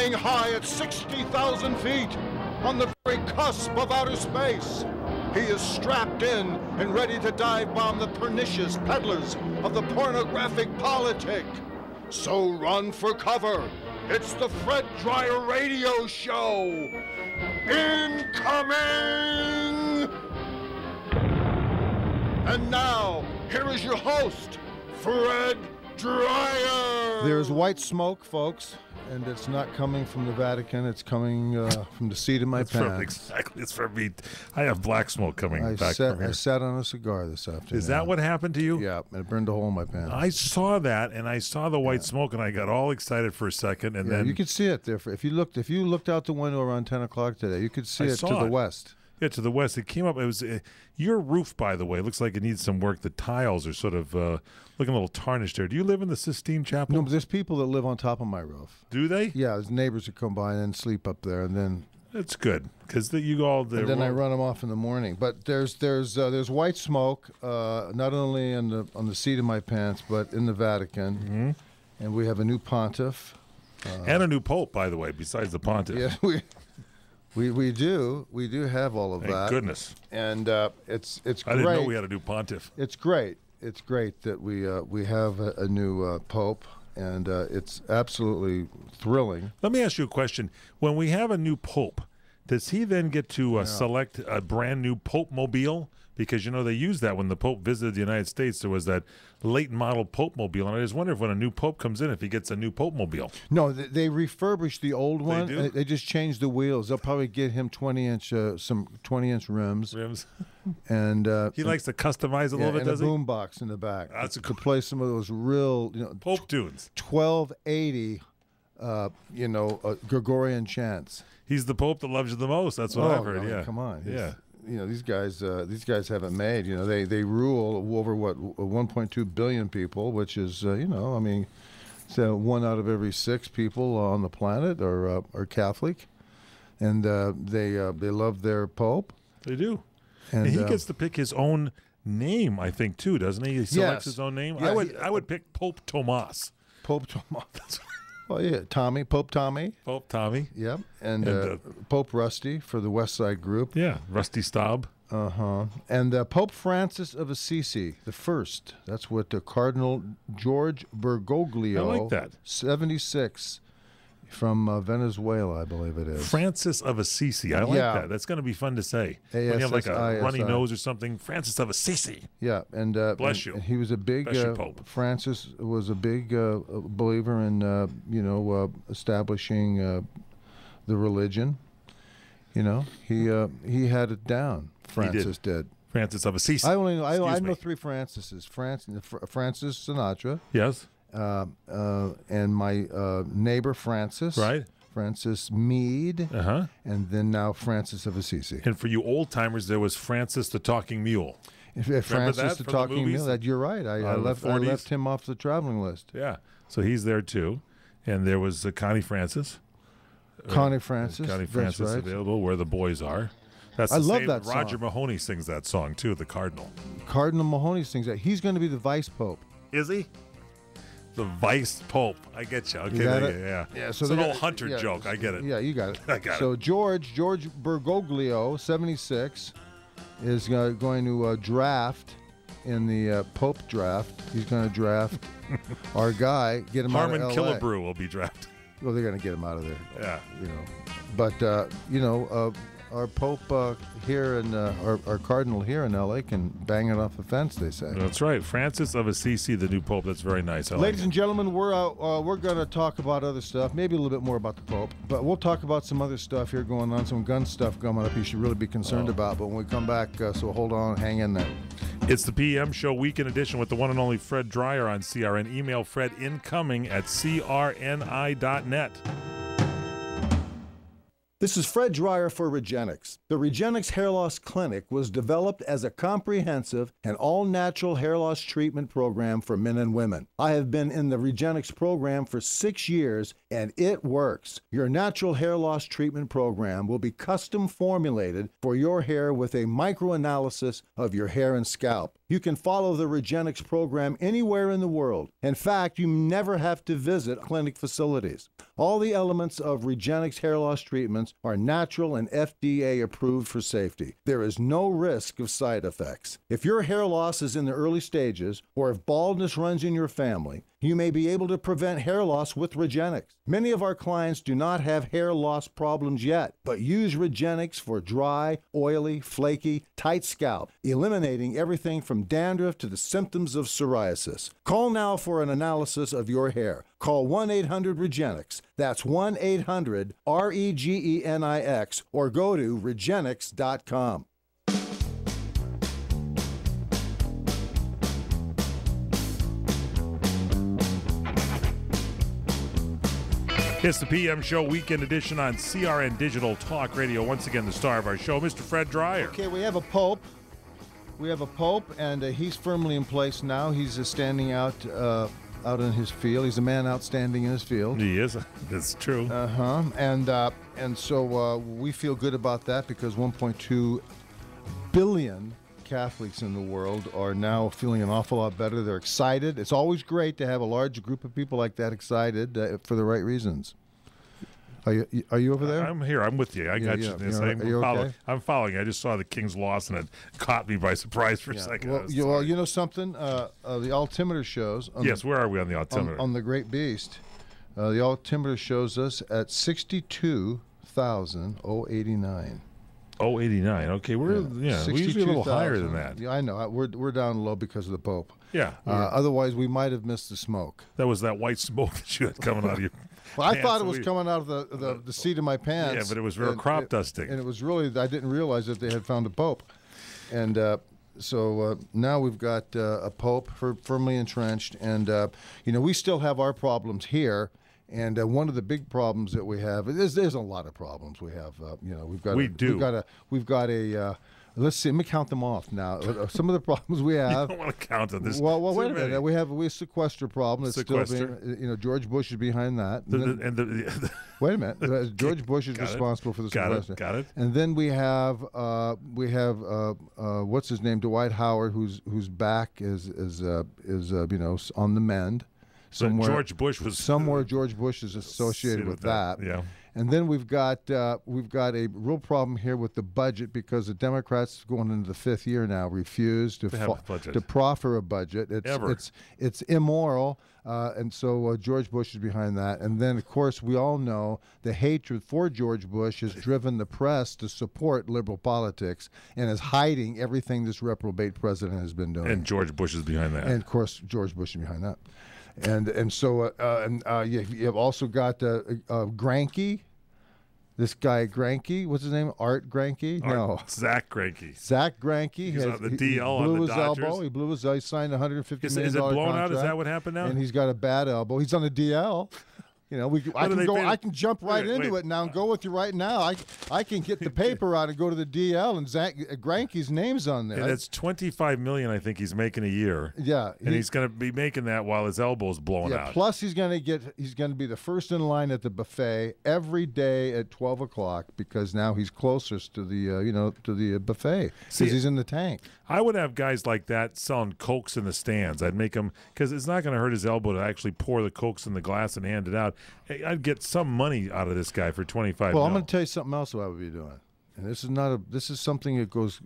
flying high at 60,000 feet, on the very cusp of outer space. He is strapped in and ready to dive bomb the pernicious peddlers of the pornographic politic. So run for cover. It's the Fred Dryer Radio Show. Incoming! And now, here is your host, Fred Dryer. There's white smoke, folks, and it's not coming from the Vatican. It's coming from the seat of my pants. Exactly. It's from me. I have black smoke coming back from here. I sat on a cigar this afternoon. Is that what happened to you? Yeah, and it burned a hole in my pants. I saw that, and I saw the white smoke, and I got all excited for a second, and then you could see it there. If you looked out the window around 10 o'clock today, you could see it to the west. Yeah, to the west. It came up. It was your roof, by the way. Looks like it needs some work. The tiles are sort of looking a little tarnished there. Do you live in the Sistine Chapel? No, but there's people that live on top of my roof. Do they? Yeah, there's neighbors that come by and sleep up there, and then it's good because you all there. And then I run them off in the morning. But there's white smoke, not only on the seat of my pants, but in the Vatican, and we have a new pontiff and a new pope, by the way. Besides the pontiff, yeah, we do have all of that. Thank goodness. And it's great. I didn't know we had a new pontiff. It's great. It's great that we have a new pope, and it's absolutely thrilling. Let me ask you a question. When we have a new pope, does he then get to select a brand new pope mobile? Because, they used that when the Pope visited the United States. There was that late model Pope mobile. And I just wonder if when a new Pope comes in, if he gets a new Pope mobile. No, they refurbished the old one. They do? They just changed the wheels. They'll probably get him 20-inch rims. And he likes to customize a little bit, does he? And a boom box in the back. That's to play some of those real, Pope tunes. 1280, Gregorian chants. He's the Pope that loves you the most. That's what I've heard. Yeah, come on. Yeah. These guys haven't made. They rule over 1.2 billion people, which is so 1 out of every 6 people on the planet are Catholic, and they love their Pope. They do, and he gets to pick his own name, I think, too, doesn't he? He selects his own name. Yeah, I would pick Pope Tomas. Pope Tomas. Well, yeah, Pope Tommy. Pope Tommy. Yep, and Pope Rusty for the West Side Group. Yeah, Rusty Staub. And Pope Francis of Assisi, the first. That's what Cardinal George Bergoglio. I like that. 76, from Venezuela, I believe it is. Francis of Assisi. I like that. That's going to be fun to say. When you have like a runny nose or something. Francis of Assisi. Yeah, and bless you. And he was a big Pope. Francis was a big believer in establishing the religion. He had it down. Francis did. Francis of Assisi. I know 3 Francises. Francis Sinatra. Yes. And my neighbor Francis, right? Francis Meade, and then now Francis of Assisi. And for you old timers, there was Francis the Talking Mule. Francis the Talking Mule. You're right. I left him off the traveling list. Yeah, so he's there too. And there was Connie Francis. Connie Francis. That's right. Available where the boys are. I love that song. Roger Mahoney sings that song too. The Cardinal. Cardinal Mahoney sings that. He's going to be the vice pope. Is he? The vice pope. I get you. Okay, you got it? Yeah. So it's an old Hunter joke. I get it. Yeah, you got it. I got it. So George Bergoglio, 76, is going to draft in the Pope draft. He's going to draft our guy, get him out of L.A. Harmon Killebrew will be drafted. Well, they're going to get him out of there. Yeah. But our Pope here and our Cardinal here in L.A. can bang it off the fence, they say. That's right. Francis of Assisi, the new Pope. That's very nice. Ladies and gentlemen, we're going to talk about other stuff, maybe a little bit more about the Pope, but we'll talk about some other stuff here going on, some gun stuff coming up you should really be concerned about. But when we come back, so hold on, hang in there. It's the PM Show Weekend Edition with the one and only Fred Dryer on CRN. Email Fred incoming at crni.net. This is Fred Dryer for Regenix. The Regenix Hair Loss Clinic was developed as a comprehensive and all-natural hair loss treatment program for men and women. I have been in the Regenix program for 6 years, and it works. Your natural hair loss treatment program will be custom formulated for your hair with a microanalysis of your hair and scalp. You can follow the Regenix program anywhere in the world. In fact, you never have to visit clinic facilities. All the elements of Regenix hair loss treatments are natural and FDA approved for safety. There is no risk of side effects. If your hair loss is in the early stages, or if baldness runs in your family, you may be able to prevent hair loss with Regenix. Many of our clients do not have hair loss problems yet, but use Regenix for dry, oily, flaky, tight scalp, eliminating everything from dandruff to the symptoms of psoriasis. Call now for an analysis of your hair. Call 1-800-REGENIX. That's 1-800-REGENIX, or go to Regenix.com. It's the PM Show Weekend Edition on CRN Digital Talk Radio. Once again, the star of our show, Mr. Fred Dryer. Okay, we have a pope. And he's firmly in place now. He's standing out in his field. He's a man outstanding in his field. He is. That's true. And so we feel good about that because 1.2 billion Catholics in the world are now feeling an awful lot better. They're excited. It's always great to have a large group of people like that excited for the right reasons. Are you over there? I'm here. I'm with you. I got you. Are you okay? I'm following. I just saw the Kings loss, and it caught me by surprise for a second. Well, you know something? The altimeter shows. Yes, where are we on the altimeter? On the Great Beast. The altimeter shows us at 62,089. 89. Okay, we're we usually a little higher than that. Yeah, I know. We're down low because of the Pope. Yeah. Otherwise, we might have missed the smoke. That was that white smoke that you had coming out of you. Well, I thought it was coming out of the seat of my pants. Yeah, but it was real crop dusting. And it was really, I didn't realize that they had found a Pope. And so now we've got a Pope firmly entrenched. And, we still have our problems here. And one of the big problems that we have, there's a lot of problems we have. We've got a let's see. Let me count them off now. Some of the problems we have. You don't want to count them. Well, wait a minute. We have a sequester problem. It's still being, George Bush is behind that. Wait a minute. George Bush is responsible for the sequester. Got it. And then we have what's his name? Dwight Howard, whose back is on the mend. George Bush was George Bush is associated with that. Yeah. And then we've got a real problem here with the budget because the Democrats going into the fifth year now refuse to proffer a budget. It's immoral, and so George Bush is behind that. And then of course we all know the hatred for George Bush has driven the press to support liberal politics and is hiding everything this reprobate president has been doing. And George Bush is behind that. And of course George Bush is behind that. And so you have also got Granke, this guy Granke. What's his name? Art Granke? No, Zach Granke. Zach Granke. He's on the DL on the Dodgers. Elbow. He blew his elbow. He signed $150 million Is it blown contract, out? Is that what happened now? And he's got a bad elbow. He's on the DL. I can jump right into it now and go with you right now. I can get the paper out and go to the DL, and Zach Granke's name's on there. And it's $25 million, I think he's making a year. Yeah, and he's going to be making that while his elbow's blown out. Plus, he's going to be the first in line at the buffet every day at 12 o'clock because now he's closest to the buffet because he's in the tank. I would have guys like that selling Cokes in the stands. I'd make him because it's not going to hurt his elbow to actually pour the Cokes in the glass and hand it out. Hey, I'd get some money out of this guy for $25 million. Well, I'm going to tell you something else I would be doing. And this is something that goes,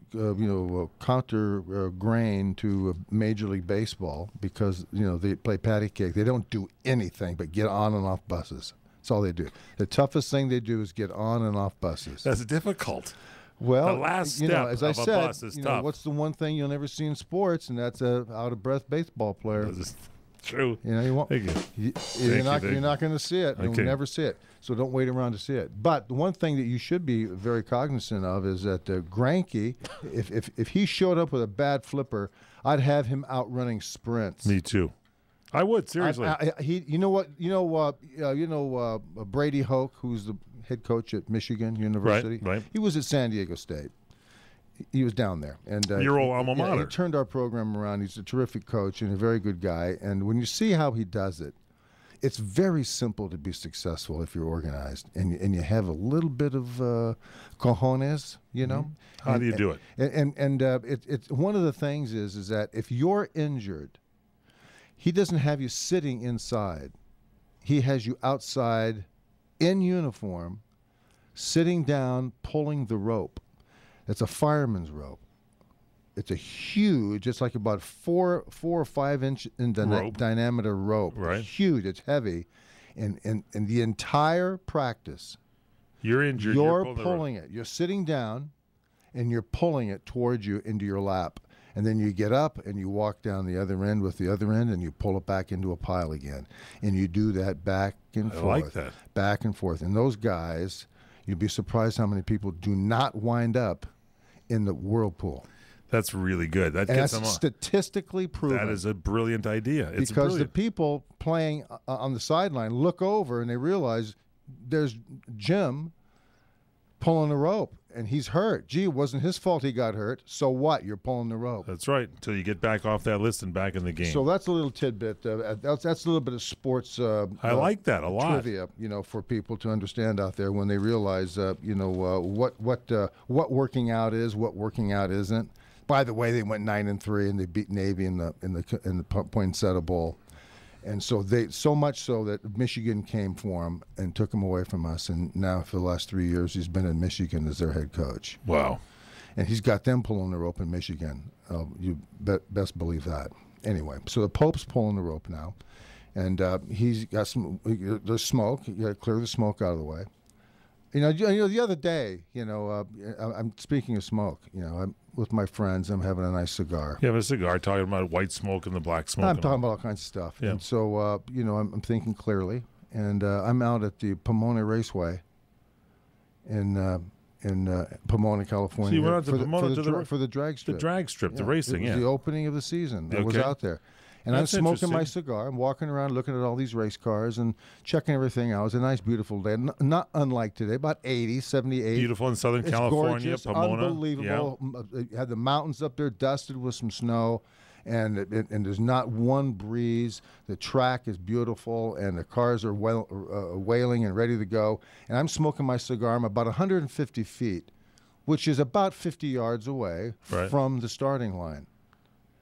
counter grain to Major League Baseball because, they play patty cake. They don't do anything but get on and off buses. That's all they do. The toughest thing they do is get on and off buses. That's difficult. Well, the last step as I of said, a bus is tough. What's the one thing you'll never see in sports, and that's a out-of-breath baseball player. True. You won't. You're not going to see it. You'll never see it. So don't wait around to see it. But the one thing that you should be very cognizant of is that Granke, if he showed up with a bad flipper, I'd have him outrunning sprints. Me too. I would seriously. Brady Hoke, who's the head coach at Michigan University. Right. He was at San Diego State. He was down there, and your old alma mater. He turned our program around. He's a terrific coach and a very good guy. And when you see how he does it, it's very simple to be successful if you're organized and you have a little bit of cojones, you know. How do you do it? It's one of the things is that if you're injured, he doesn't have you sitting inside. He has you outside in uniform, sitting down, pulling the rope. It's a fireman's rope. It's a huge, it's like about 4 or 5 inch in diameter rope. Right. It's huge, it's heavy. And the entire practice, You're injured. you're pulling it. You're sitting down and you're pulling it towards you into your lap. And then you get up and you walk down the other end with the other end and you pull it back into a pile again. And you do that back and forth. I like that. Back and forth. And those guys, you'd be surprised how many people do not wind up in the whirlpool. That's really good. That And gets that's them on. statistically proven. That is a brilliant idea. It's because brilliant. the people playing on the sideline look over and they realize there's Jim pulling the rope and he's hurt. Gee, it wasn't his fault he got hurt. So what? You're pulling the rope. That's right. Until you get back off that list and back in the game. So that's a little tidbit. That's a little bit of sports. I like that a lot. Trivia, for people to understand out there when they realize, what working out is, what working out isn't. By the way, they went 9-3 and they beat Navy in the Poinsettia Bowl, and so much so that Michigan came for him and took him away from us. And now for the last 3 years, he's been in Michigan as their head coach. Wow. And he's got them pulling the rope in Michigan. You best believe that. Anyway, so the Pope's pulling the rope now, and he's got there's smoke. You got to clear the smoke out of the way. The other day, I'm speaking of smoke. I'm with my friends. I'm having a nice cigar. You have a cigar, talking about white smoke and the black smoke. I'm talking about all kinds of stuff. Yeah. And so, I'm thinking clearly, and I'm out at the Pomona Raceway in Pomona, California. So you went out to Pomona for the drag strip. The drag strip, the racing, It was the opening of the season. I was out there. And That's I'm smoking my interesting. cigar. I'm walking around looking at all these race cars and checking everything out. It was a nice, beautiful day. Not unlike today, about 80, 78. Beautiful in Southern It's California, gorgeous, Pomona. unbelievable. You had the mountains up there dusted with some snow, and there's not one breeze. The track is beautiful, and the cars are wailing and ready to go. And I'm smoking my cigar. I'm about 150 feet, which is about 50 yards away from the starting line.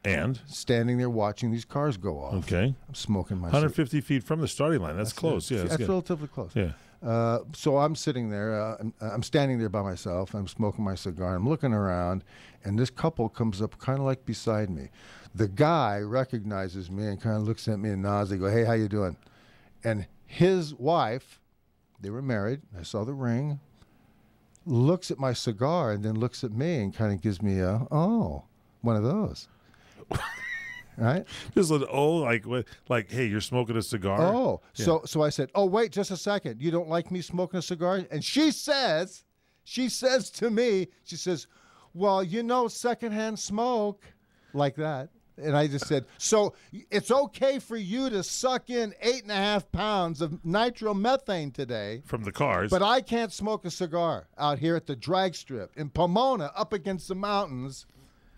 And? Standing there watching these cars go off. Okay. I'm smoking my 150 feet from the starting line. That's close. Yeah, that's good. relatively close. Yeah. So I'm sitting there. I'm standing there by myself. I'm smoking my cigar. I'm looking around, and this couple comes up kind of like beside me. The guy recognizes me and kind of looks at me and nods. They go, "Hey, how you doing?" And his wife, they were married. I saw the ring. Looks at my cigar and then looks at me and kind of gives me one of those. Right? Just like, hey, you're smoking a cigar. Oh, Yeah. so I said, "Oh, wait, just a second. You don't like me smoking a cigar?" And she says to me, she says, "Well, secondhand smoke," like that. And I just said, "So it's okay for you to suck in 8.5 pounds of nitromethane today From the cars. but I can't smoke a cigar out here at the drag strip in Pomona, up against the mountains."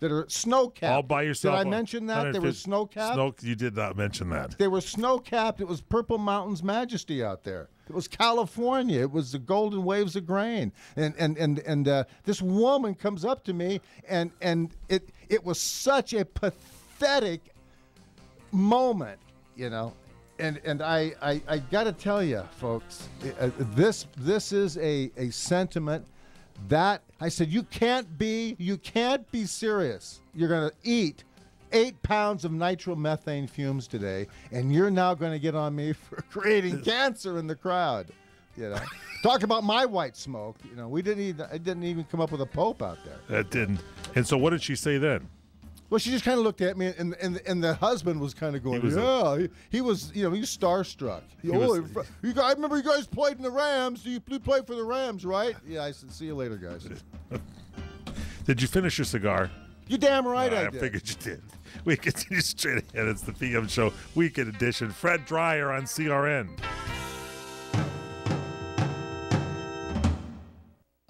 That are snow-capped. All by yourself. Did I mention that? They were snow-capped? You did not mention that. They were snow-capped. It was Purple Mountain's majesty out there. It was California. It was the golden waves of grain. And this woman comes up to me, and it was such a pathetic moment, And I got to tell you, folks, this is a sentiment that I said, you can't be serious. You're going to eat 8 pounds of nitromethane fumes today, and you're now going to get on me for creating cancer in the crowd. Talk about my white smoke. I didn't even come up with a pope out there. That didn't. And so what did she say then? Well, she just kind of looked at me, and the husband was kind of going, he was starstruck. I remember you guys played in the Rams. You played for the Rams, right? Yeah, I said, see you later, guys. Did you finish your cigar? You damn right I did. I figured you did. We continue straight ahead. It's the PM Show Weekend Edition. Fred Dryer on CRN.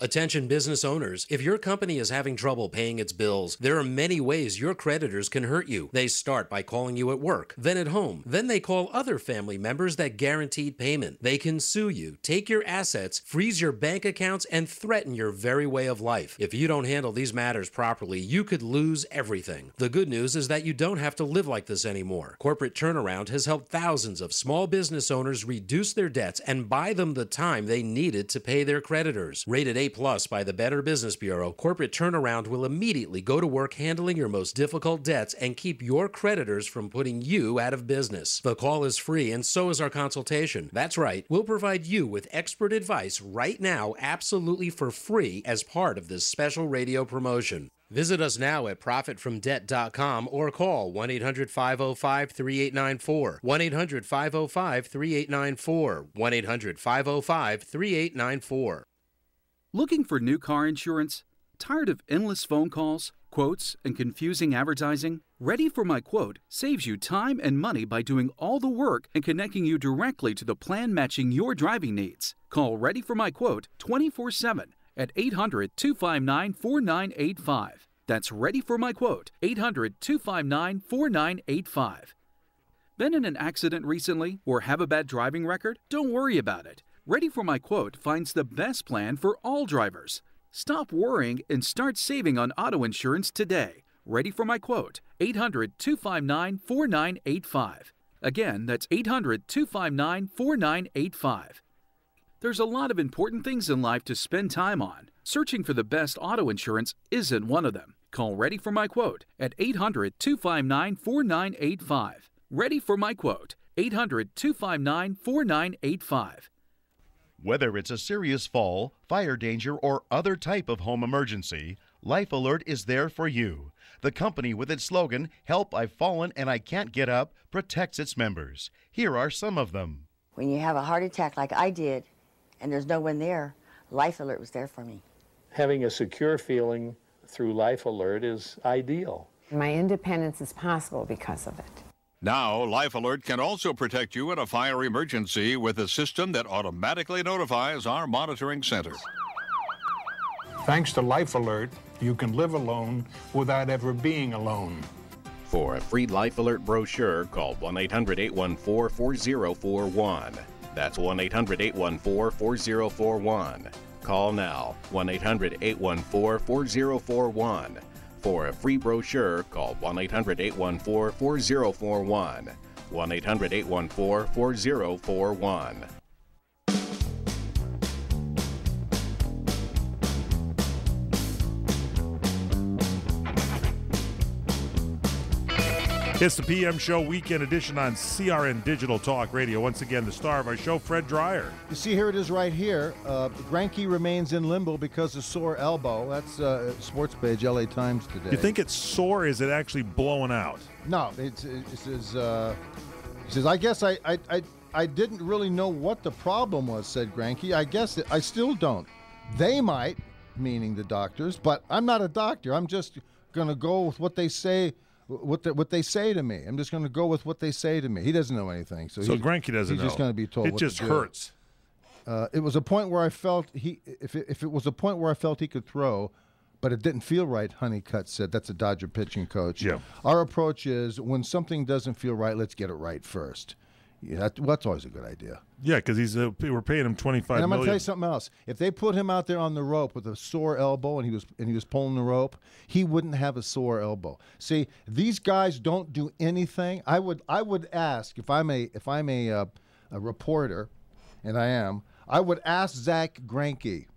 Attention business owners, if your company is having trouble paying its bills, there are many ways your creditors can hurt you. They start by calling you at work, then at home. Then they call other family members that guaranteed payment. They can sue you, take your assets, freeze your bank accounts, and threaten your very way of life. If you don't handle these matters properly, you could lose everything. The good news is that you don't have to live like this anymore. Corporate Turnaround has helped thousands of small business owners reduce their debts and buy them the time they needed to pay their creditors. Rated A+ by the Better Business Bureau, Corporate Turnaround will immediately go to work handling your most difficult debts and keep your creditors from putting you out of business. The call is free and so is our consultation. That's right, we'll provide you with expert advice right now absolutely for free as part of this special radio promotion. Visit us now at profitfromdebt.com or call 1-800-505-3894, 1-800-505-3894, 1-800-505-3894. Looking for new car insurance? Tired of endless phone calls, quotes, and confusing advertising? Ready for My Quote saves you time and money by doing all the work and connecting you directly to the plan matching your driving needs. Call Ready for My Quote 24/7 at 800-259-4985. That's Ready for My Quote, 800-259-4985. Been in an accident recently or have a bad driving record? Don't worry about it. Ready for My Quote finds the best plan for all drivers. Stop worrying and start saving on auto insurance today. Ready for My Quote, 800-259-4985. Again, that's 800-259-4985. There's a lot of important things in life to spend time on. Searching for the best auto insurance isn't one of them. Call Ready for My Quote at 800-259-4985. Ready for My Quote, 800-259-4985. Whether it's a serious fall, fire danger, or other type of home emergency, Life Alert is there for you. The company with its slogan, "Help, I've fallen and I can't get up," protects its members. Here are some of them. When you have a heart attack like I did and there's no one there, Life Alert was there for me. Having a secure feeling through Life Alert is ideal. My independence is possible because of it. Now, Life Alert can also protect you in a fire emergency with a system that automatically notifies our monitoring center. Thanks to Life Alert, you can live alone without ever being alone. For a free Life Alert brochure, call 1-800-814-4041. That's 1-800-814-4041. Call now, 1-800-814-4041. For a free brochure, call 1-800-814-4041. 1-800-814-4041. It's the PM Show Weekend Edition on CRN Digital Talk Radio. Once again, the star of our show, Fred Dryer. You see, here it is right here. Greinke remains in limbo because of sore elbow. That's sports page, LA Times today. You think it's sore, or is it actually blowing out? No, it says, I guess I didn't really know what the problem was, said Greinke. I guess I still don't. They might, meaning the doctors, but I'm not a doctor. I'm just going to go with what they say. What they say to me. I'm just going to go with what they say to me. He doesn't know anything. So Greinke doesn't know. He's just going to be told it what just to do. hurts. It was a point where I felt if it was a point where I felt he could throw, but it didn't feel right, Honeycutt said. That's a Dodger pitching coach. Yeah. Our approach is when something doesn't feel right, let's get it right first. Yeah, that's always a good idea. Yeah, because we're paying him $25 million. And I'm going to tell you something else. If they put him out there on the rope with a sore elbow and he was pulling the rope, he wouldn't have a sore elbow. See, these guys don't do anything. I would ask if I'm a reporter, and I am. I would ask Zach Greinke,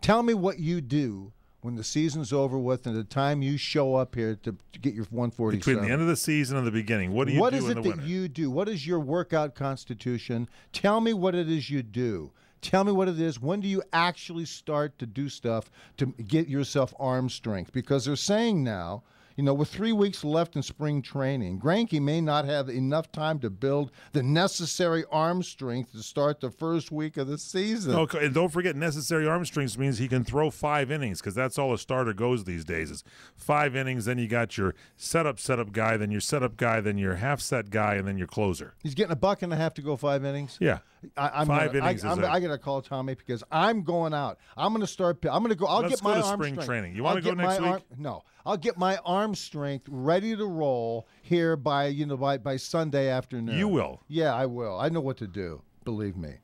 tell me what you do when the season's over with and the time you show up here to get your 147. Between the end of the season and the beginning, what do you do in the winter? What is it that you do? What is your workout constitution? Tell me what it is you do. Tell me what it is. When do you actually start to do stuff to get yourself arm strength? Because they're saying now, with 3 weeks left in spring training, Greinke may not have enough time to build the necessary arm strength to start the first week of the season. Okay, and don't forget, necessary arm strength means he can throw 5 innings, because that's all a starter goes these days is 5 innings. Then you got your setup guy, then your setup guy, then your half set guy, and then your closer. He's getting $1.50 to go 5 innings. Yeah. I got to call Tommy because I'm going out. I'm going to start. I'm going to go. Let's get my go to arm spring strength. training. You want to go next week? No, I'll get my arm strength ready to roll here by Sunday afternoon. You will. Yeah, I will. I know what to do. Believe me.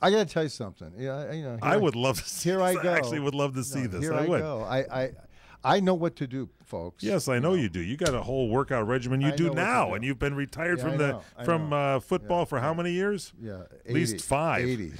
I got to tell you something. Yeah, I would love to see. Here I go. I actually would love to see this. Here I would. Go. I know what to do, folks. Yes, I know you do. You got a whole workout regimen you do now, and you've been retired from football for how many years? Yeah, 80, at least 5. 80.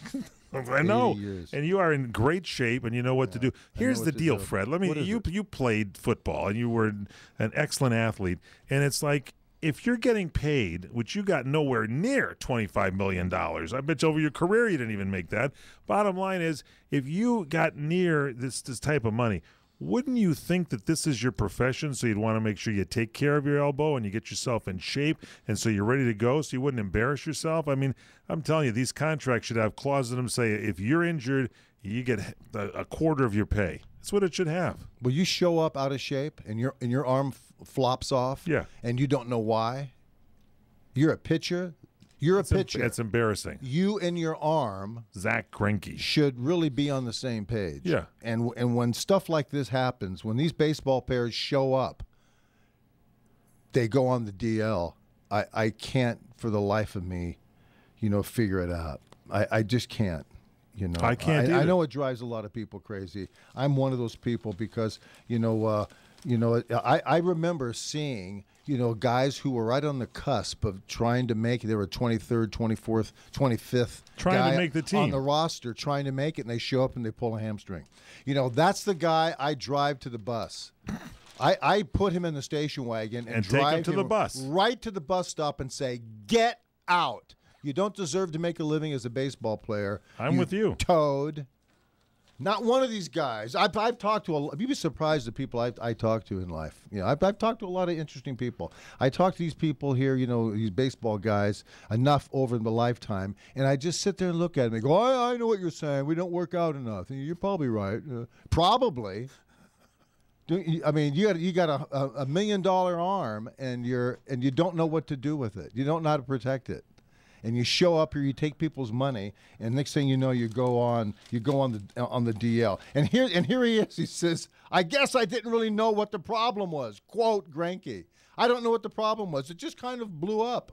I know, 80 years. and you are in great shape, and you know what to do. Here's the deal, Fred. You played football, and you were an excellent athlete, and it's like, if you're getting paid, which you got nowhere near $25 million, I bet you over your career you didn't even make that. Bottom line is, if you got near this type of money, wouldn't you think that this is your profession, so you'd want to make sure you take care of your elbow and you get yourself in shape, and so you're ready to go so you wouldn't embarrass yourself? I mean, I'm telling you, these contracts should have clauses in them say if you're injured, you get a quarter of your pay. That's what it should have. Will you show up out of shape and your arm flops off? Yeah. And you don't know why? You're a pitcher. You're a pitcher. It's embarrassing. You and your arm, Zach Greinke, should really be on the same page. Yeah. And when stuff like this happens, when these baseball players show up, they go on the DL. I can't for the life of me, figure it out. I just can't. I can't. I know it drives a lot of people crazy. I'm one of those people because I remember seeing guys who were right on the cusp of trying to make it. They were 23rd, 24th, 25th trying to make the team on the roster, trying to make it, and they show up and they pull a hamstring. That's the guy I drive to the bus. I put him in the station wagon and drive take him to the bus, right to the bus stop, and say, "Get out! You don't deserve to make a living as a baseball player. I'm with you, toad." Not one of these guys. I've talked to you'd be surprised the people I talk to in life. I've talked to a lot of interesting people. I talk to these people here, these baseball guys, enough over the lifetime, and I just sit there and look at them and go, I know what you're saying. We don't work out enough. And you're probably right. Probably. I mean, you got a $1 million arm, and you don't know what to do with it. You don't know how to protect it. And you show up here, you take people's money, and next thing you know, you go on the DL. And here he is. He says, "I guess I didn't really know what the problem was." Quote Greinke. I don't know what the problem was. It just kind of blew up.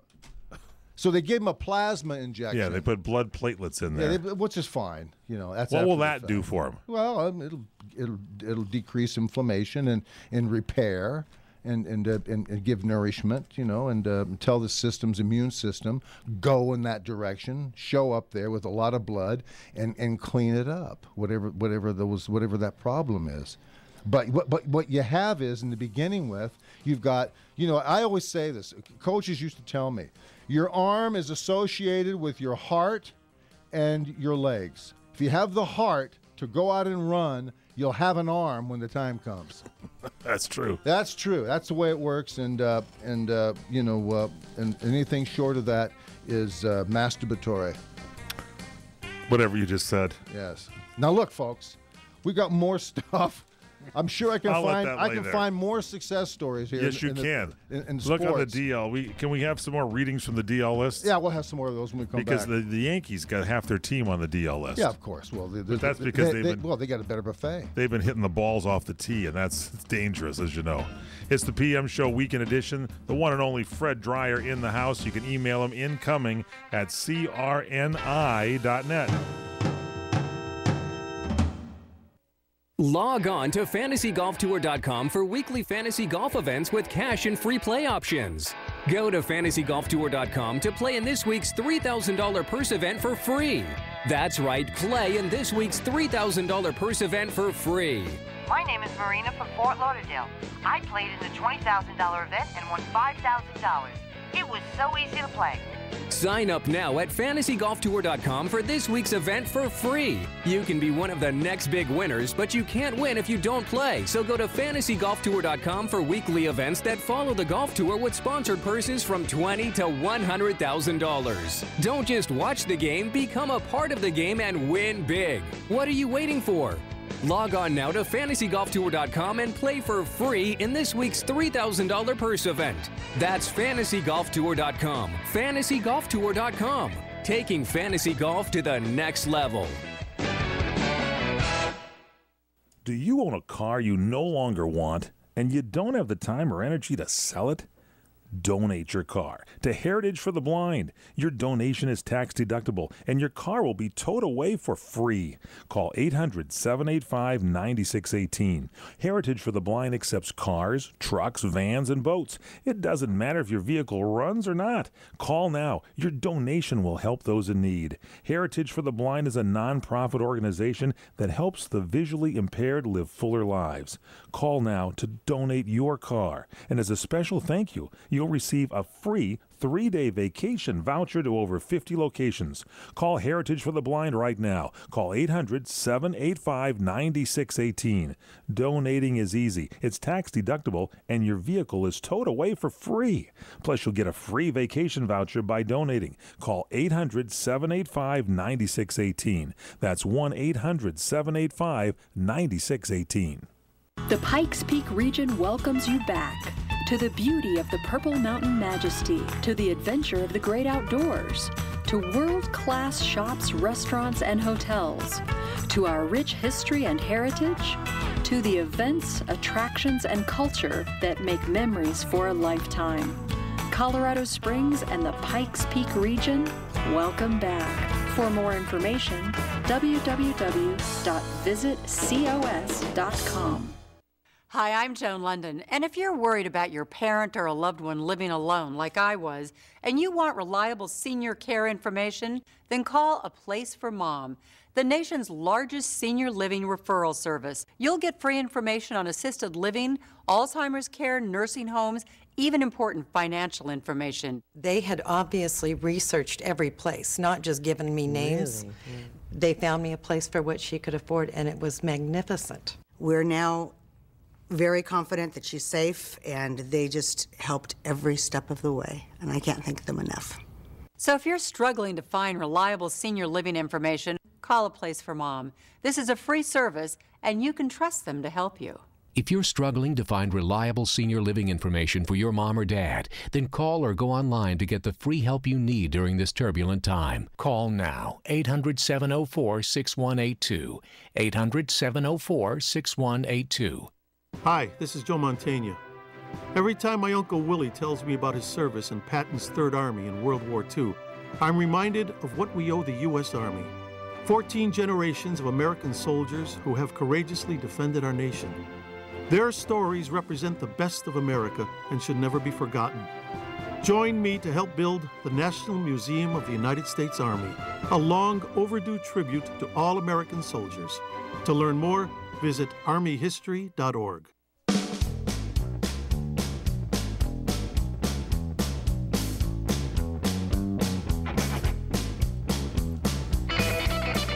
So they gave him a plasma injection. Yeah, they put blood platelets in there, which is fine. That's what will that do for him? Well, it'll decrease inflammation and repair. And give nourishment, and tell the system's immune system, go in that direction, show up there with a lot of blood, and clean it up, whatever that problem is. But what you have is, in the beginning with, you've got, I always say this, coaches used to tell me, your arm is associated with your heart and your legs. If you have the heart to go out and run, you'll have an arm when the time comes. That's true. That's true. That's the way it works, and anything short of that is masturbatory. Whatever you just said. Yes. Now look, folks, we got more stuff. I'm sure I can find more success stories here. Yes, you can. In Look sports. on the DL. Can we have some more readings from the DL list? Yeah, we'll have some more of those when we come back. Because the Yankees got half their team on the DL list. Yeah, of course. Well, but that's because they got a better buffet. They've been hitting the balls off the tee, and that's dangerous, as you know. It's the PM Show Weekend Edition. The one and only Fred Dryer in the house. You can email him incoming at crni.net. Log on to fantasygolftour.com for weekly fantasy golf events with cash and free play options. Go to fantasygolftour.com to play in this week's $3,000 purse event for free. That's right, play in this week's $3,000 purse event for free. My name is Marina from Fort Lauderdale. I played in the $20,000 event and won $5,000. It was so easy to play. Sign up now at fantasygolftour.com for this week's event for free. You can be one of the next big winners, but you can't win if you don't play. So go to fantasygolftour.com for weekly events that follow the golf tour with sponsored purses from $20,000 to $100,000. Don't just watch the game, become a part of the game and win big. What are you waiting for? Log on now to fantasygolftour.com and play for free in this week's $3,000 purse event. That's fantasygolftour.com. Fantasygolftour.com. taking fantasy golf to the next level. Do you own a car you no longer want and you don't have the time or energy to sell it? Donate your car to Heritage for the Blind. Your donation is tax deductible and your car will be towed away for free. Call 800-785-9618. Heritage for the Blind accepts cars, trucks, vans, and boats. It doesn't matter if your vehicle runs or not. Call now. Your donation will help those in need. Heritage for the Blind is a nonprofit organization that helps the visually impaired live fuller lives. Call now to donate your car. And as a special thank you, you'll receive a free 3-day vacation voucher to over 50 locations. Call Heritage for the Blind right now. Call 800-785-9618. Donating is easy. It's tax deductible, and your vehicle is towed away for free. Plus, you'll get a free vacation voucher by donating. Call 800-785-9618. That's 1-800-785-9618. The Pikes Peak region welcomes you back to the beauty of the Purple Mountain Majesty, to the adventure of the great outdoors, to world-class shops, restaurants, and hotels, to our rich history and heritage, to the events, attractions, and culture that make memories for a lifetime. Colorado Springs and the Pikes Peak region, welcome back. For more information, www.visitcos.com. Hi, I'm Joan London, and if you're worried about your parent or a loved one living alone like I was, and you want reliable senior care information, then call A Place for Mom, the nation's largest senior living referral service. You'll get free information on assisted living, Alzheimer's care, nursing homes, even important financial information. They had obviously researched every place, not just given me names. Really? Yeah. They found me a place for what she could afford, and it was magnificent. We're now very confident that she's safe, and they just helped every step of the way, and I can't thank them enough. So if you're struggling to find reliable senior living information, call A Place for Mom. This is a free service, and you can trust them to help you. If you're struggling to find reliable senior living information for your mom or dad, then call or go online to get the free help you need during this turbulent time. Call now, 800-704-6182, 800-704-6182. Hi, this is Joe Mantegna. Every time my Uncle Willie tells me about his service in Patton's Third Army in World War II, I'm reminded of what we owe the U.S. Army. 14 generations of American soldiers who have courageously defended our nation. Their stories represent the best of America and should never be forgotten. Join me to help build the National Museum of the United States Army, a long overdue tribute to all American soldiers. To learn more, visit armyhistory.org.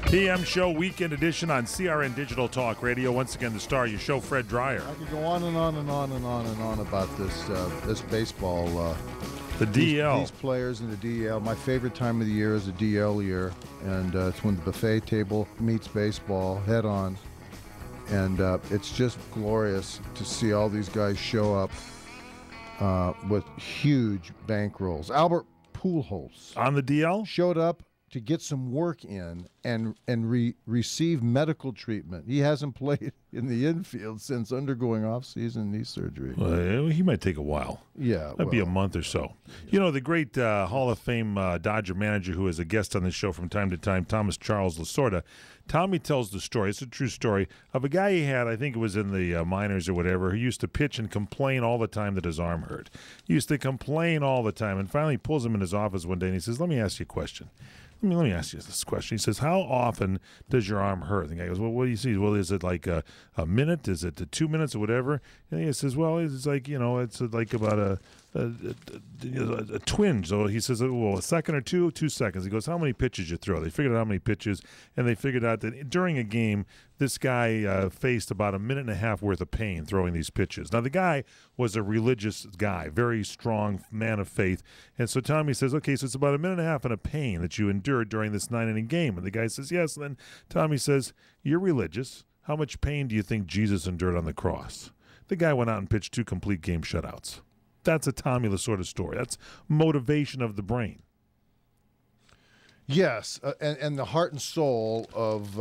PM Show Weekend Edition on CRN Digital Talk Radio. Once again, the star of your show, Fred Dryer. I could go on and on and on and on and on about this baseball. The DL. These players in the DL. My favorite time of the year is the DL year, and it's when the buffet table meets baseball head on, and it's just glorious to see all these guys show up with huge bankrolls. Albert Pujols on the DL showed up to get some work in and receive medical treatment. He hasn't played in the infield since undergoing off-season knee surgery. Well, he might take a while. Yeah. Might be a month or so. You know, the great Hall of Fame Dodger manager who is a guest on this show from time to time, Thomas Charles Lasorda, Tommy tells the story, it's a true story, of a guy he had, I think it was in the minors or whatever, who used to pitch and complain all the time that his arm hurt. He used to complain all the time, and finally he pulls him in his office one day and he says, let me ask you a question. Let me ask you this question. He says, how often does your arm hurt? The guy goes, well, what do you see? Well, is it like a minute? Is it 2 minutes or whatever? And he says, well, it's like, it's like about a twinge. So he says, well, a second or 2 seconds. He goes, how many pitches you throw? They figured out how many pitches, and they figured out that during a game, this guy faced about a minute and a half worth of pain throwing these pitches. Now, the guy was a religious guy, very strong man of faith. And so Tommy says, okay, so it's about a minute and a half in a pain that you endured during this 9-inning game. And the guy says, yes. And then Tommy says, you're religious. How much pain do you think Jesus endured on the cross? The guy went out and pitched 2 complete game shutouts. That's a Tommy Lasorda story. That's motivation of the brain. Yes, and the heart and soul of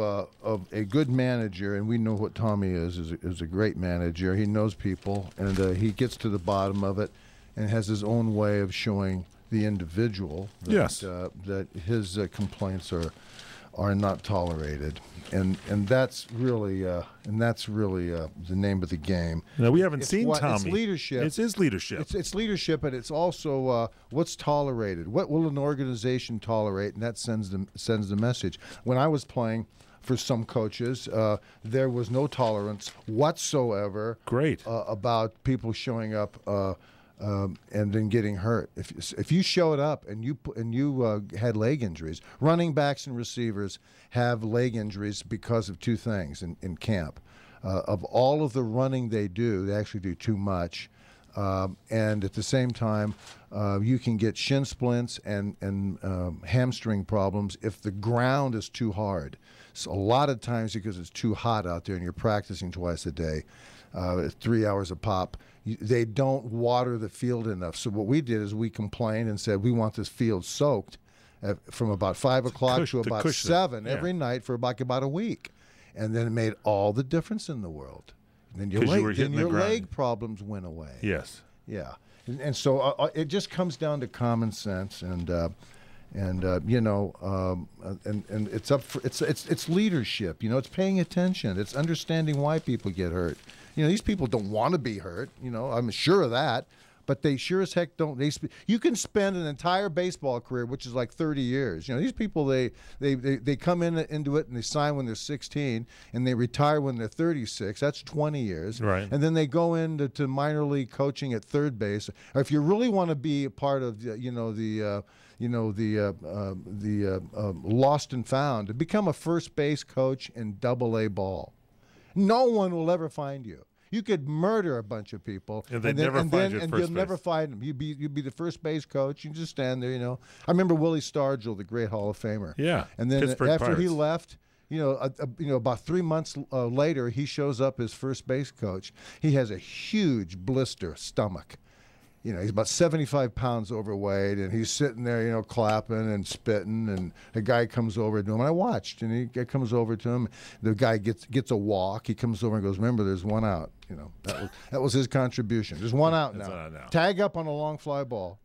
a good manager, and we know what Tommy is a great manager. He knows people, and he gets to the bottom of it, and has his own way of showing the individual that, that his complaints are not tolerated, and that's really the name of the game. Now we haven't seen Tommy. It's leadership. It's his leadership. It's leadership, but it's also what's tolerated. What will an organization tolerate, and that sends the message. When I was playing for some coaches, there was no tolerance whatsoever. Great. About people showing up. And then getting hurt. If you showed up and you had leg injuries, running backs and receivers have leg injuries because of two things in camp. Of all of the running they do, they actually do too much. And at the same time, you can get shin splints and hamstring problems if the ground is too hard. So a lot of times because it's too hot out there and you're practicing twice a day, 3 hours a pop, they don't water the field enough. So what we did is we complained and said we want this field soaked from about 5 o'clock to about 7 every night for about a week. And then it made all the difference in the world. And then your leg problems went away. Yes. Yeah. And so it just comes down to common sense and it's up for it's leadership. It's paying attention. It's understanding why people get hurt. These people don't want to be hurt. I'm sure of that, but they sure as heck don't. You can spend an entire baseball career, which is like 30 years. These people they come into it and they sign when they're 16 and they retire when they're 36. That's 20 years. Right. And then they go into minor league coaching at third base. Or if you really want to be a part of the lost and found, to become a first base coach in Double-A ball. No one will ever find you. You could murder a bunch of people, and you'll never find them. You'd be the first base coach. You just stand there. I remember Willie Stargell, the great Hall of Famer. Yeah, and then Pittsburgh after Pirates. he left, about 3 months later, he shows up as first base coach. He has a huge blister stomach. He's about 75 pounds overweight, and he's sitting there, clapping and spitting, and a guy comes over to him, and I watched, and he comes over to him. The guy gets a walk. He comes over and goes, remember, there's one out. That was his contribution. There's one out now. Tag up on a long fly ball.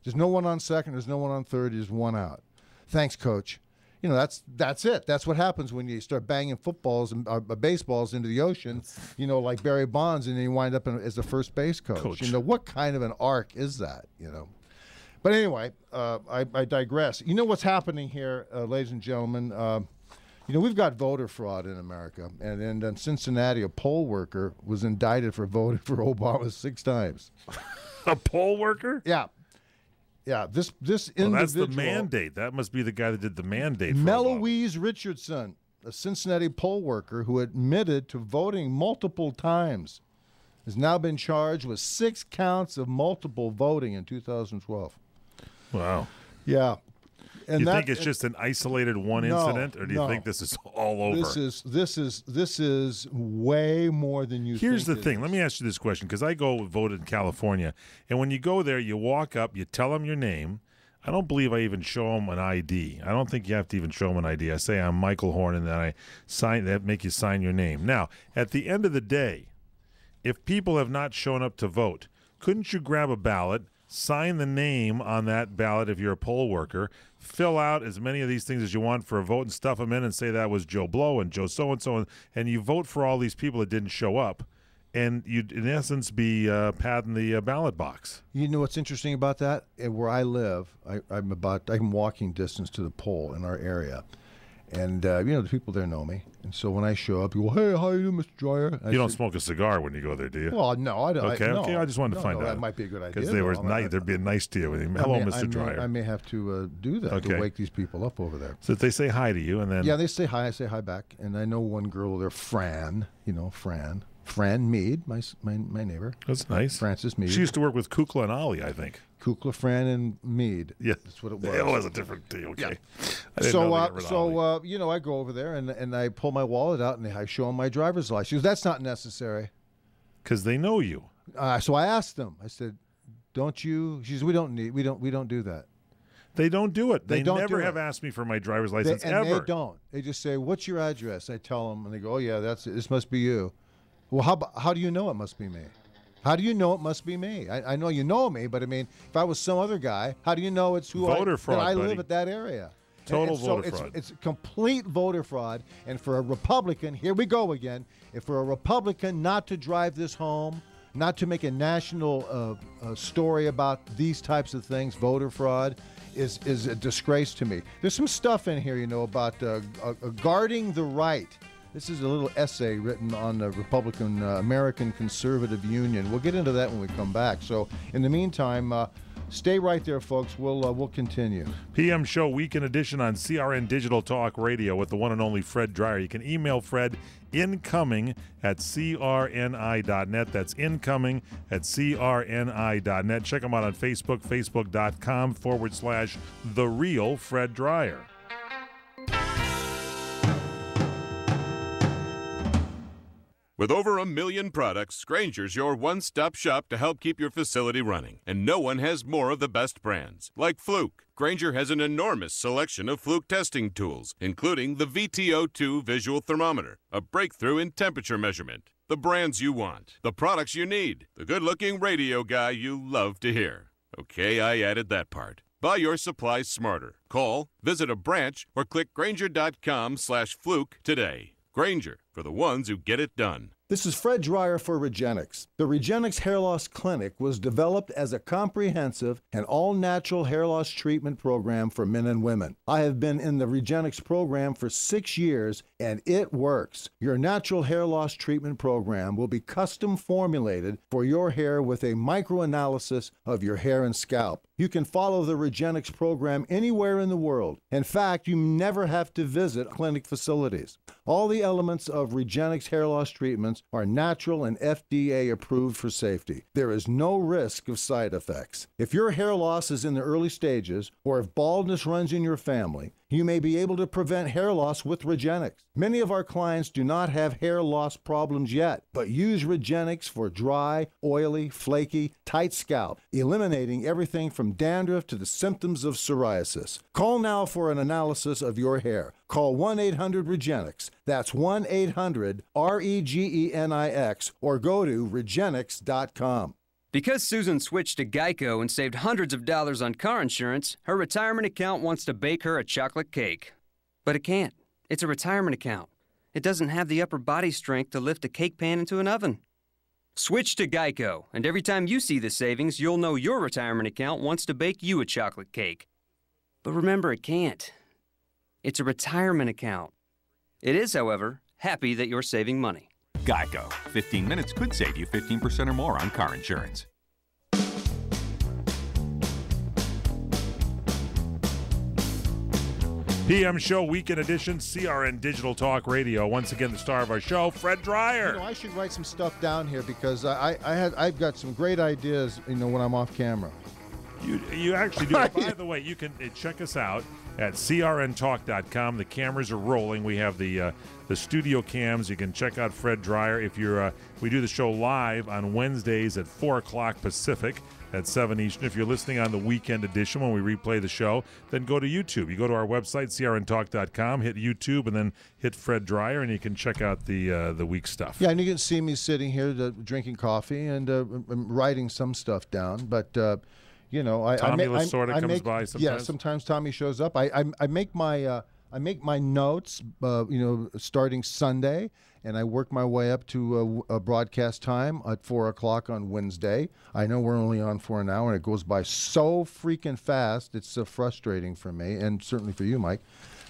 There's no one on second. There's no one on third. There's one out. Thanks, coach. That's it. That's what happens when you start banging footballs and baseballs into the ocean, like Barry Bonds, and then you wind up as the first base coach. What kind of an arc is that, But anyway, I digress. What's happening here, ladies and gentlemen? We've got voter fraud in America. And in Cincinnati, a poll worker was indicted for voting for Obama 6 times. A poll worker? Yeah. Yeah, this individual. That's the mandate. That must be the guy that did the mandate. Meloise Richardson, a Cincinnati poll worker who admitted to voting multiple times, has now been charged with 6 counts of multiple voting in 2012. Wow. Yeah. And you think it's just an isolated incident, or do you think this is all over? This is way more than you think. Here's the thing. Let me ask you this question, because I voted in California, and when you go there, you walk up, you tell them your name. I don't believe I even show them an ID. I don't think you have to even show them an ID. I say I'm Michael Horn, and then I make you sign your name. Now, at the end of the day, if people have not shown up to vote, couldn't you grab a ballot, sign the name on that ballot if you're a poll worker, fill out as many of these things as you want for a vote and stuff them in and say that was Joe Blow and Joe so-and-so, and you vote for all these people that didn't show up, and you'd, in essence, be padding the ballot box. You know what's interesting about that? Where I live, I'm walking distance to the poll in our area. And, the people there know me. And so when I show up, you go, hey, how you doing, Mr. Dryer? You don't smoke a cigar when you go there, do you? Well, no, I don't. Okay, I just wanted to find out. That might be a good idea. Because they were nice. They're being nice to you. Hello, Mr. Dryer. I may have to do that to wake these people up over there. So they say hi to you, and then... Yeah, they say hi. I say hi back. And I know one girl there, Fran, Fran Mead, my neighbor. That's nice. Frances Mead. She used to work with Kukla and Ollie, I think. Kukla, Fran, and Mead. Yeah, that's what it was. It was a different deal. Okay. Yeah. So I go over there and I pull my wallet out and I show them my driver's license. She goes, that's not necessary. Because they know you. So I asked them. I said, "Don't you?" She says, "We don't do that." They don't do it. They don't never do have it. asked me for my driver's license And ever. they don't. They just say, "What's your address?" I tell them, and they go, "Oh yeah, this must be you." Well, how do you know it must be me? How do you know it must be me? I know you know me, but I mean, if I was some other guy, how do you know it's who Voter fraud, that I buddy. live at that area? Total And so voter fraud. It's complete voter fraud. And for a Republican, here we go again. If for a Republican not to drive this home, not to make a national story about these types of things, voter fraud, is a disgrace to me. There's some stuff in here, about guarding the right. This is a little essay written on the Republican American Conservative Union. We'll get into that when we come back. So in the meantime, stay right there, folks. We'll continue. PM Show Weekend Edition on CRN Digital Talk Radio with the one and only Fred Dryer. You can email Fred incoming at crni.net. That's incoming at crni.net. Check him out on Facebook, facebook.com/The Real Fred Dryer. With over 1 million products, Grainger's your one-stop shop to help keep your facility running. And no one has more of the best brands, like Fluke. Grainger has an enormous selection of Fluke testing tools, including the VTO2 visual thermometer, a breakthrough in temperature measurement. The brands you want, the products you need, the good-looking radio guy you love to hear. Okay, I added that part. Buy your supplies smarter. Call, visit a branch, or click Grainger.com/Fluke today. Grainger, for the ones who get it done. This is Fred Dryer for Regenix. The Regenix Hair Loss Clinic was developed as a comprehensive and all-natural hair loss treatment program for men and women. I have been in the Regenix program for 6 years, and it works. Your natural hair loss treatment program will be custom formulated for your hair with a microanalysis of your hair and scalp. You can follow the Regenix program anywhere in the world. In fact, you never have to visit clinic facilities. All the elements of Regenix hair loss treatments are natural and FDA approved for safety. There is no risk of side effects. If your hair loss is in the early stages, or if baldness runs in your family, you may be able to prevent hair loss with Regenix. Many of our clients do not have hair loss problems yet, but use Regenix for dry, oily, flaky, tight scalp, eliminating everything from dandruff to the symptoms of psoriasis. Call now for an analysis of your hair. Call 1-800-REGENIX. That's 1-800-REGENIX, or go to Regenix.com. Because Susan switched to Geico and saved hundreds of dollars on car insurance, her retirement account wants to bake her a chocolate cake. But it can't. It's a retirement account. It doesn't have the upper body strength to lift a cake pan into an oven. Switch to Geico, and every time you see the savings, you'll know your retirement account wants to bake you a chocolate cake. But remember, it can't. It's a retirement account. It is, however, happy that you're saving money. Geico. 15 minutes could save you 15% or more on car insurance. PM Show Weekend Edition, CRN Digital Talk Radio. Once again, the star of our show, Fred Dryer. I should write some stuff down here because I've got some great ideas, when I'm off camera. You actually do. By the way, you can check us out at crntalk.com. The cameras are rolling. We have the studio cams. You can check out Fred Dryer. If you're, we do the show live on Wednesdays at 4 o'clock Pacific at 7 Eastern. If you're listening on the weekend edition when we replay the show, then go to YouTube. You go to our website, crntalk.com, hit YouTube, and then hit Fred Dryer, and you can check out the week stuff. Yeah, and you can see me sitting here drinking coffee and writing some stuff down, but... Tommy Lasorda comes by sometimes. Yeah, sometimes Tommy shows up. I make my notes, starting Sunday, and I work my way up to a broadcast time at 4 o'clock on Wednesday. I know we're only on for an hour, and it goes by so freaking fast. It's so frustrating for me, and certainly for you, Mike.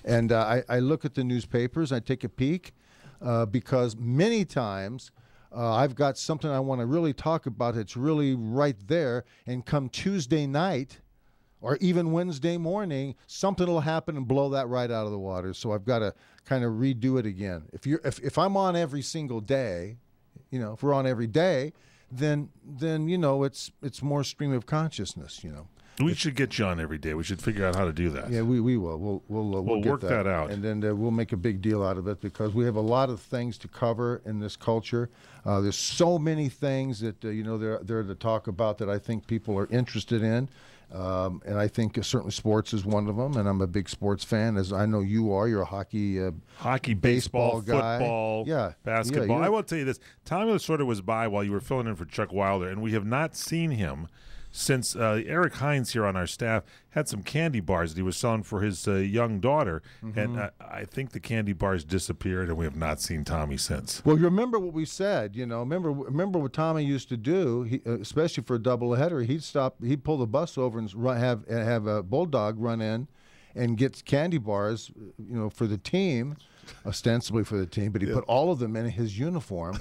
And I look at the newspapers. I take a peek because many times. I've got something I want to really talk about. It's really right there. And come Tuesday night or even Wednesday morning, something will happen and blow that right out of the water. So I've got to kind of redo it again. If I'm on every single day, if we're on every day, then it's more stream of consciousness, We should get you on every day. We should figure out how to do that. Yeah, we will. We'll work that out. And then we'll make a big deal out of it because we have a lot of things to cover in this culture. There's so many things that, they're to talk about that I think people are interested in. And I think certainly sports is one of them, and I'm a big sports fan, as I know you are. You're a hockey, baseball, guy. football, basketball. I will tell you this. Tommy Lasorda was by while you were filling in for Chuck Wilder, and we have not seen him since Eric Hines here on our staff had some candy bars that he was selling for his young daughter, and I think the candy bars disappeared, and we have not seen Tommy since. Well, you remember what we said, remember what Tommy used to do, especially for a doubleheader. He'd pull the bus over and have a bulldog run in and get candy bars, for the team, ostensibly for the team, but he put all of them in his uniform.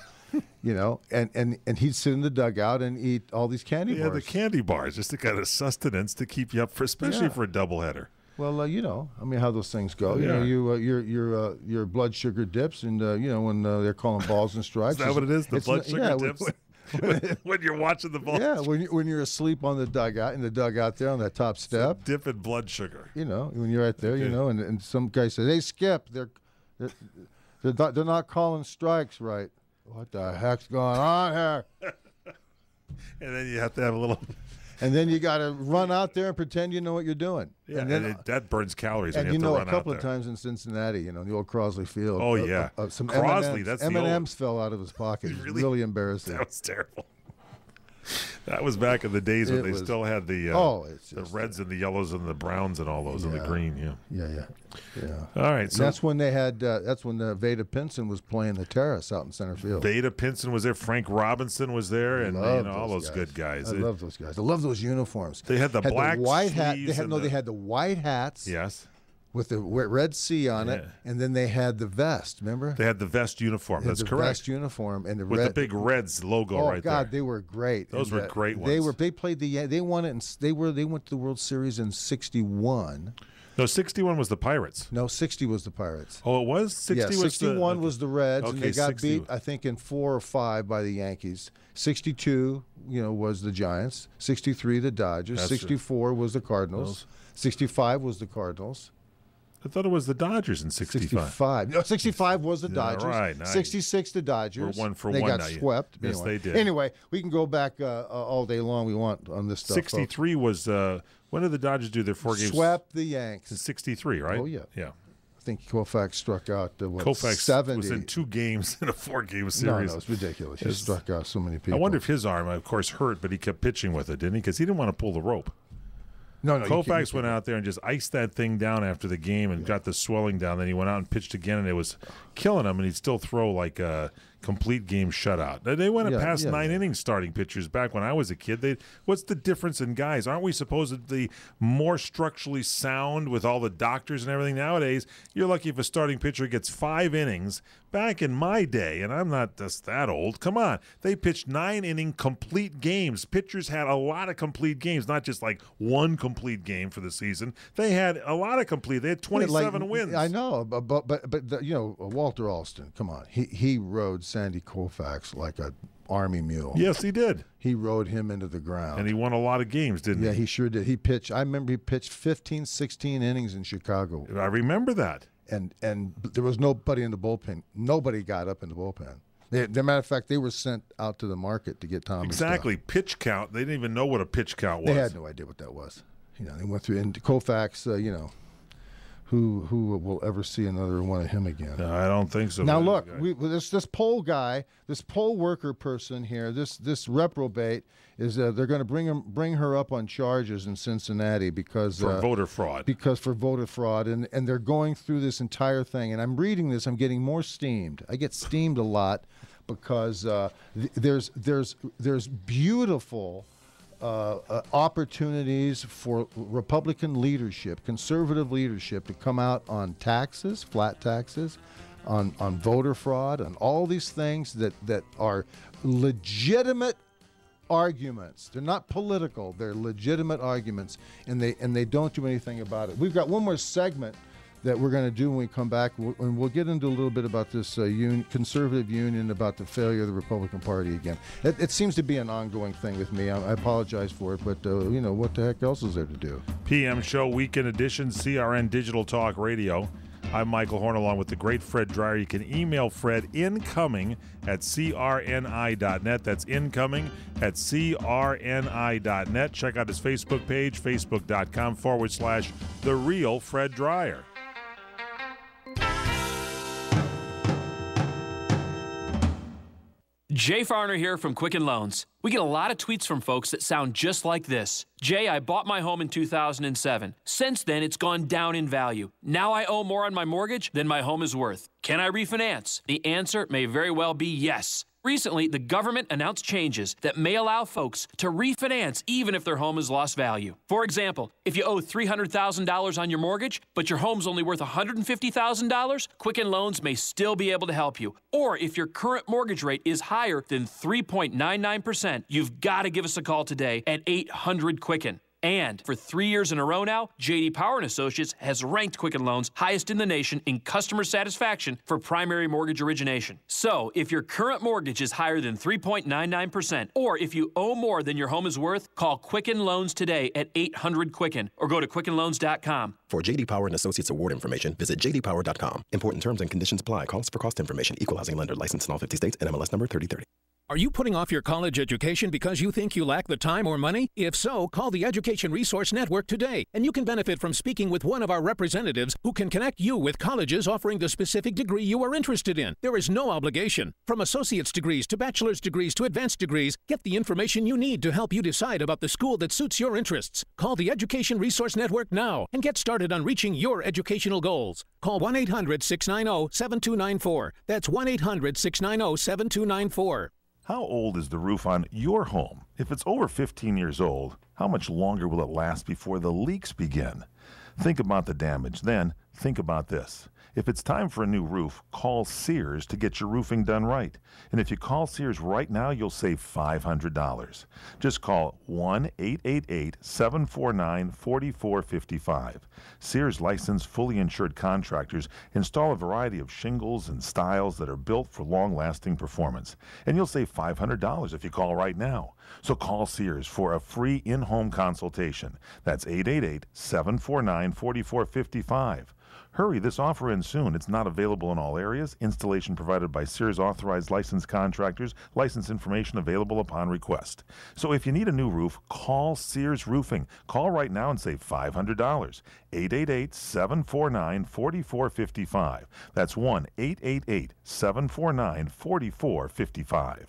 And he'd sit in the dugout and eat all these candy bars. Yeah, the candy bars, just the kind of sustenance to keep you up for, especially for a doubleheader. Well, how those things go. Yeah. Your blood sugar dips, and when they're calling balls and strikes. Is that what it is? The blood sugar dips. When you're watching the ball. Yeah, when you're asleep on the dugout there on that top step. Dip in blood sugar. When you're right there, and some guy says, "Hey, Skip, they're not calling strikes right." What the heck's going on here? And then you have to have a little. And then you got to run out there and pretend you know what you're doing. Yeah, and then, that burns calories. And when you have to run a couple out of there. times in Cincinnati, the old Crosley Field. Oh yeah, some Crosley. That's the M&Ms fell out of his pocket. Really embarrassing. That was terrible. That was back in the days when they still had the reds and the yellows and the browns and all those and the green. Yeah. All right, so that's when they had. That's when Veda Pinson was playing the terrace out in center field. Veda Pinson was there. Frank Robinson was there, and all those good guys. I love those guys. I love those uniforms. They had the black white hat. sleeves They had the white hats. Yes. With the red C on it, and then they had the vest. Remember? They had the vest uniform. That's correct. The vest uniform and with the big Reds logo right there. Oh God, they were great. Those were great ones. They played they won it. And they went to the World Series in '61. No, 61 was the Pirates. No, 60 was the Pirates. Oh, it was 60. Yeah, 61 was the Reds, and they got 60. beat, I think, in 4 or 5 by the Yankees. 62, was the Giants. 63, the Dodgers. That's 64 was the Cardinals. 65 was the Cardinals. I thought it was the Dodgers in 65. No, 65 was the Dodgers. Right. Nice. 66 the Dodgers. We're 1 for they 1 got now. swept. Yes, anyway. they did. Anyway, we can go back all day long we want on this stuff. 63 was when did the Dodgers do their 4 games? Swept the Yanks. In 63, right? Oh, yeah. Yeah. I think Koufax struck out Koufax 70. was in 2 games in a 4-game series. No, it's ridiculous. He struck out so many people. I wonder if his arm, of course, hurt, but he kept pitching with it, didn't he? Because he didn't want to pull the rope. No. Koufax went out there and just iced that thing down after the game and got the swelling down. Then he went out and pitched again, and it was killing him. And he'd still throw like a complete game shutout. They went past 9 innings starting pitchers back when I was a kid. What's the difference in guys? Aren't we supposedly more structurally sound with all the doctors and everything nowadays? You're lucky if a starting pitcher gets 5 innings. Back in my day, and I'm not just that old, come on, they pitched 9-inning complete games. Pitchers had a lot of complete games, not just like one complete game for the season. They had a lot of complete. They had 27 wins. I know, but Walter Alston, come on, he rode Sandy Koufax like a army mule. Yes, he did. He rode him into the ground. And he won a lot of games, didn't he? Yeah, he sure did. I remember he pitched 15, 16 innings in Chicago. I remember that. And there was nobody in the bullpen. Nobody got up in the bullpen. As a matter of fact, they were sent out to the market to get Tommy. Exactly. Stuff. Pitch count. They didn't even know what a pitch count was. They had no idea what that was. They went through. And Koufax, who will ever see another one of him again? No, I don't think so. Now look, this poll guy, this poll worker person here, this reprobate is they're going to bring her up on charges in Cincinnati because for voter fraud. Because for voter fraud, and they're going through this entire thing. And I'm reading this, I'm getting more steamed. I get steamed a lot because there's beautiful opportunities for Republican leadership, conservative leadership, to come out on taxes, flat taxes, on voter fraud, on all these things that are legitimate arguments. They're not political. They're legitimate arguments, and they don't do anything about it. We've got one more segment that we're going to do when we come back, and we'll get into a little bit about this conservative union, about the failure of the Republican Party again. It seems to be an ongoing thing with me. I apologize for it, but what the heck else is there to do? PM Show Weekend Edition, CRN Digital Talk Radio. I'm Michael Horn along with the great Fred Dryer. You can email Fred incoming at crni.net. That's incoming at crni.net. Check out his Facebook page, facebook.com/The Real Fred Dryer. Jay Farner here from Quicken Loans. We get a lot of tweets from folks that sound just like this. Jay, I bought my home in 2007. Since then, it's gone down in value. Now I owe more on my mortgage than my home is worth. Can I refinance? The answer may very well be yes. Recently, the government announced changes that may allow folks to refinance even if their home has lost value. For example, if you owe $300,000 on your mortgage, but your home's only worth $150,000, Quicken Loans may still be able to help you. Or if your current mortgage rate is higher than 3.99%, you've got to give us a call today at 800-QUICKEN. And for 3 years in a row now, J.D. Power & Associates has ranked Quicken Loans highest in the nation in customer satisfaction for primary mortgage origination. So, if your current mortgage is higher than 3.99%, or if you owe more than your home is worth, call Quicken Loans today at 800-QUICKEN or go to QuickenLoans.com. For J.D. Power & Associates award information, visit jdpower.com. Important terms and conditions apply. Calls for cost information. Equal housing lender. Licensed in all 50 states. NMLS number 3030. Are you putting off your college education because you think you lack the time or money? If so, call the Education Resource Network today, and you can benefit from speaking with one of our representatives who can connect you with colleges offering the specific degree you are interested in. There is no obligation. From associate's degrees to bachelor's degrees to advanced degrees, get the information you need to help you decide about the school that suits your interests. Call the Education Resource Network now and get started on reaching your educational goals. Call 1-800-690-7294. That's 1-800-690-7294. How old is the roof on your home? If it's over 15 years old, how much longer will it last before the leaks begin? Think about the damage. Then think about this. If it's time for a new roof, call Sears to get your roofing done right. And if you call Sears right now, you'll save $500. Just call 1-888-749-4455. Sears licensed, fully insured contractors install a variety of shingles and styles that are built for long-lasting performance. And you'll save $500 if you call right now. So call Sears for a free in-home consultation. That's 888-749-4455. Hurry, this offer ends soon. It's not available in all areas. Installation provided by Sears authorized licensed contractors. License information available upon request. So if you need a new roof, call Sears Roofing. Call right now and save $500. 888-749-4455. That's 1-888-749-4455.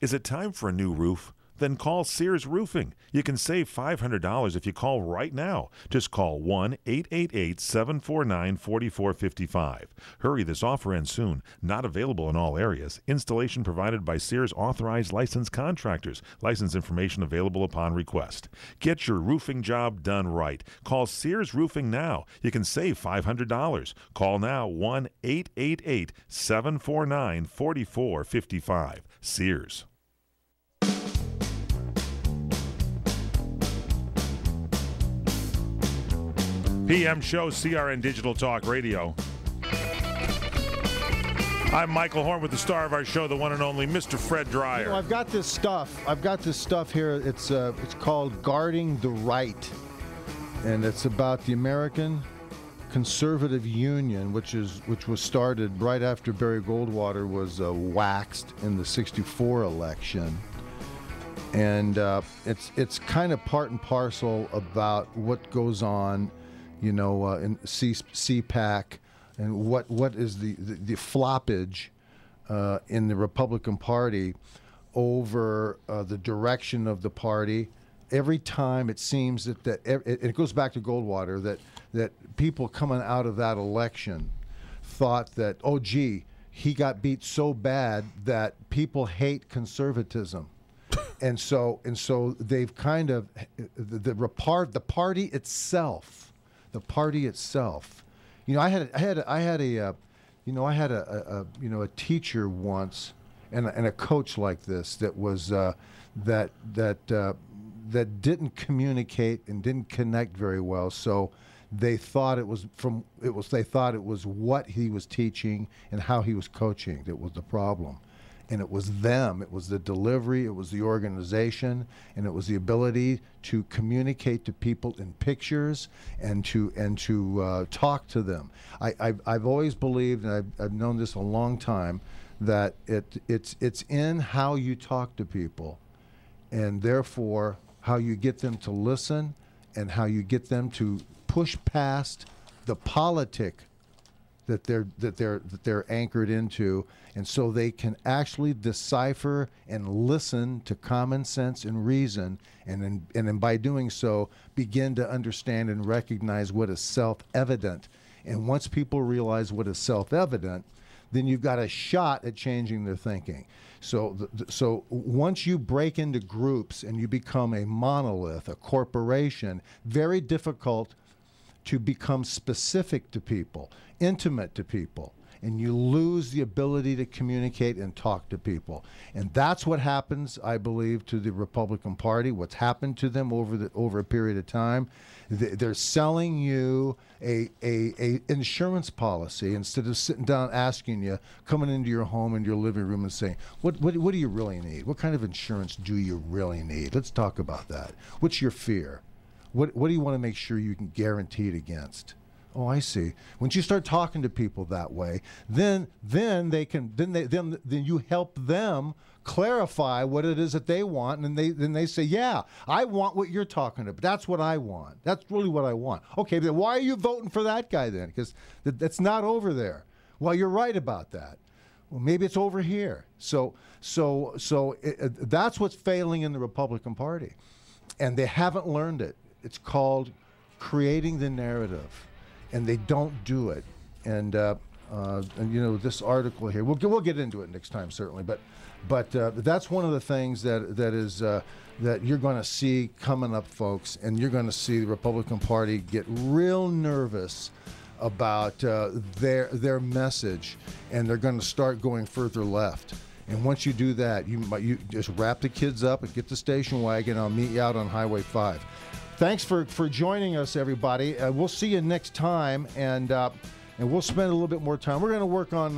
Is it time for a new roof? Then call Sears Roofing. You can save $500 if you call right now. Just call 1-888-749-4455. Hurry, this offer ends soon. Not available in all areas. Installation provided by Sears authorized licensed contractors. License information available upon request. Get your roofing job done right. Call Sears Roofing now. You can save $500. Call now 1-888-749-4455. Sears. PM show, CRN Digital Talk Radio. I'm Michael Horn with the star of our show, the one and only Mr. Fred Dryer. You know, I've got this stuff here. It's called Guarding the Right, and it's about the American Conservative Union, which was started right after Barry Goldwater was waxed in the '64 election. And it's kind of part and parcel about what goes on, you know, in CPAC, and what is the floppage in the Republican Party over the direction of the party. Every time it seems that it goes back to Goldwater, that people coming out of that election thought that, oh gee, he got beat so bad that people hate conservatism. And so they've kind of the party itself. The party itself, you know, I had a teacher once, and a coach like this that was that didn't communicate and didn't connect very well. So they thought it was what he was teaching and how he was coaching that was the problem, And it was them. It was the delivery. It was the organization, and it was the ability to communicate to people in pictures and to talk to them. I've always believed, and I've known this a long time, that it's in how you talk to people, and therefore how you get them to listen, and how you get them to push past the politic that they're anchored into, and so they can actually decipher and listen to common sense and reason, and then by doing so begin to understand and recognize what is self-evident. And once people realize what is self-evident, then you've got a shot at changing their thinking. So once you break into groups and you become a monolith, a corporation, very difficult to become specific to people, intimate to people, and you lose the ability to communicate and talk to people. And that's what happens, I believe, to the Republican Party, what's happened to them over a period of time. They're selling you a insurance policy instead of sitting down asking you, coming into your home and your living room and saying, what do you really need? What kind of insurance do you really need? Let's talk about that. What's your fear? What do you want to make sure you can guarantee it against? Oh, I see. Once you start talking to people that way, then you help them clarify what it is that they want, and then they say, yeah, I want what you're talking about. That's what I want. That's really what I want. Okay, then why are you voting for that guy then? Because that's not over there. Well, you're right about that. Well, maybe it's over here. So that's what's failing in the Republican Party, and they haven't learned it. It's called creating the narrative, and they don't do it. And you know, this article here, we'll get into it next time certainly, but that's one of the things that you're going to see coming up, folks, and you're going to see the Republican Party get real nervous about their message, and they're going to start going further left. And once you do that, you just wrap the kids up and get the station wagon. I'll meet you out on Highway 5. Thanks for joining us, everybody. We'll see you next time, and we'll spend a little bit more time. We're going to work on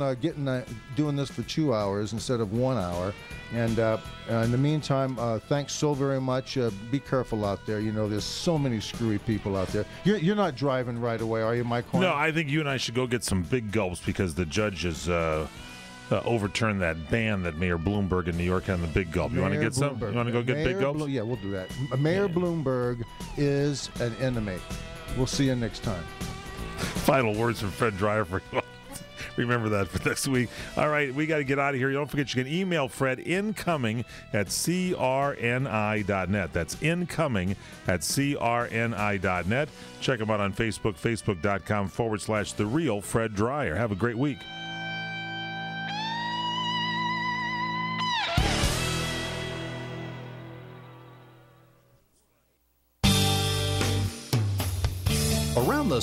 doing this for 2 hours instead of 1 hour. And in the meantime, thanks so very much. Be careful out there. You know, there's so many screwy people out there. You're not driving right away, are you, Mike? No, I think you and I should go get some big gulps because the judge has overturned that ban that Mayor Bloomberg in New York had on the big gulp. You want to get some? You want to go get big gulps? Yeah, we'll do that. Mayor Bloomberg is an enemy. We'll see you next time. Final words from Fred Dryer3. Remember that for next week. All right, we got to get out of here. Don't forget you can email Fred incoming at crni.net. That's incoming at crni.net. Check him out on Facebook, facebook.com/The Real Fred Dryer. Have a great week. Around the